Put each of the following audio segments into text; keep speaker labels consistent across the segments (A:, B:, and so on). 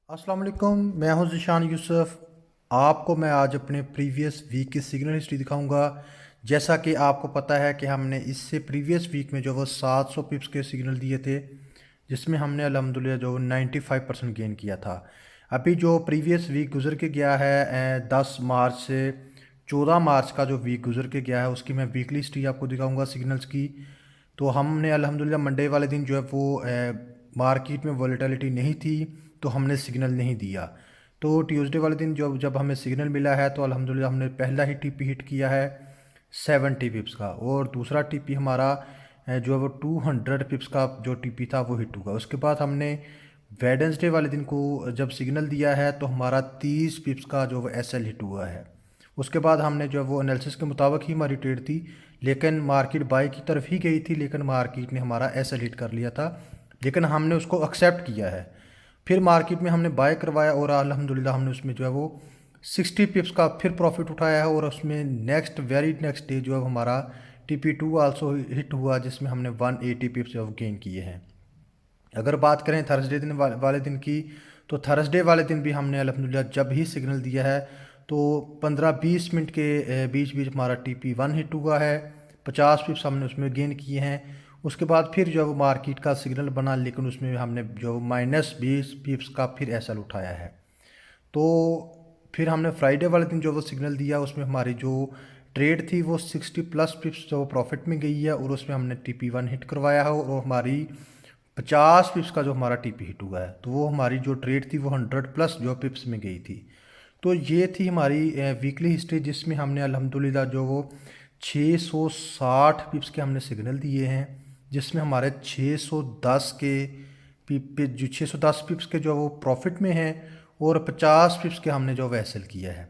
A: अस्सलाम वालेकुम, मैं हूं ज़ीशान यूसुफ। आपको मैं आज अपने प्रीवियस वीक की सिग्नल हिस्ट्री दिखाऊंगा। जैसा कि आपको पता है कि हमने इससे प्रीवियस वीक में जो वो 700 पिप्स के सिग्नल दिए थे, जिसमें हमने अल्हम्दुलिल्लाह जो 95% गेन किया था। अभी जो प्रीवियस वीक गुजर के गया है 10 मार्च से 14 मार्च का जो वीक गुजर के गया है, उसकी मैं वीकली हिस्ट्री आपको दिखाऊंगा सिग्नल्स की। तो हमने अल्हम्दुलिल्लाह मंडे वाले दिन जो है वो मार्केट में वॉलेटिलिटी नहीं थी, तो हमने सिग्नल नहीं दिया। तो ट्यूसडे वाले दिन जब हमें सिग्नल मिला है तो अल्हम्दुलिल्लाह हमने पहला ही टीपी हिट किया है 70 पिप्स का, और दूसरा टीपी हमारा जो है वो 200 पिप्स का जो टीपी था वो हिट हुआ। उसके बाद हमने वेडनेसडे वाले दिन को जब सिग्नल दिया है तो हमारा 30 पिप्स का जो वो एसएल हिट हुआ है। उसके बाद हमने जो है वो एनालिसिस के मुताबिक ही हमारी ट्रेड थी, लेकिन मार्केट बाई की तरफ ही गई थी, लेकिन मार्केट ने हमारा एसएल हिट कर लिया था, लेकिन हमने उसको एक्सेप्ट किया है। फिर मार्केट में हमने बाय करवाया और अल्हम्दुलिल्लाह हमने उसमें जो है वो 60 पिप्स का फिर प्रॉफिट उठाया है, और उसमें वेरी नेक्स्ट डे जो है हमारा TP2 आल्सो हिट हुआ, जिसमें हमने 180 पिप्स जो गेन किए हैं। अगर बात करें थर्सडे दिन वाले दिन की, तो थर्सडे वाले दिन भी हमने अल्हम्दुलिल्लाह जब ही सिग्नल दिया है तो 15-20 मिनट के बीच बीच हमारा TP1 हिट हुआ है, 50 पिप्स हमने उसमें गेन किए हैं। उसके बाद फिर जो मार्केट का सिग्नल बना, लेकिन उसमें हमने जो -20 पिप्स का फिर एसएल उठाया है। तो फिर हमने फ्राइडे वाले दिन जो वो सिग्नल दिया, उसमें हमारी जो ट्रेड थी वो 60+ पिप्स जो प्रॉफिट में गई है, और उसमें हमने TP1 हिट करवाया है, और हमारी 50 पिप्स का जो हमारा टीपी हिट हुआ है, तो वो हमारी जो ट्रेड थी वो 100+ जो पिप्स में गई थी। तो ये थी हमारी वीकली हिस्ट्री, जिसमें हमने अल्हम्दुलिल्लाह जो वो 660 पिप्स के हमने सिग्नल दिए हैं, जिसमें हमारे 610 के जो 610 पिप्स के जो वो प्रॉफिट में हैं, और 50 पिप्स के हमने जो वैसल किया है।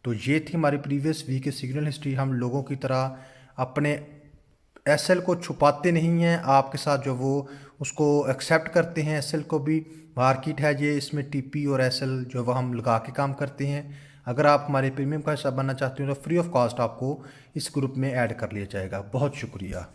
A: तो ये थी हमारी प्रीवियस वीक की सिग्नल हिस्ट्री। हम लोगों की तरह अपने एसएल को छुपाते नहीं हैं, आपके साथ जो वो उसको एक्सेप्ट करते हैं। एसएल को भी मार्केट है ये, इसमें टीपी और एसएल जो वो हम लगा के काम करते हैं। अगर आप हमारे प्रीमियम का हिस्सा बनना चाहते हो तो फ्री ऑफ कॉस्ट आपको इस ग्रुप में ऐड कर लिया जाएगा। बहुत शुक्रिया।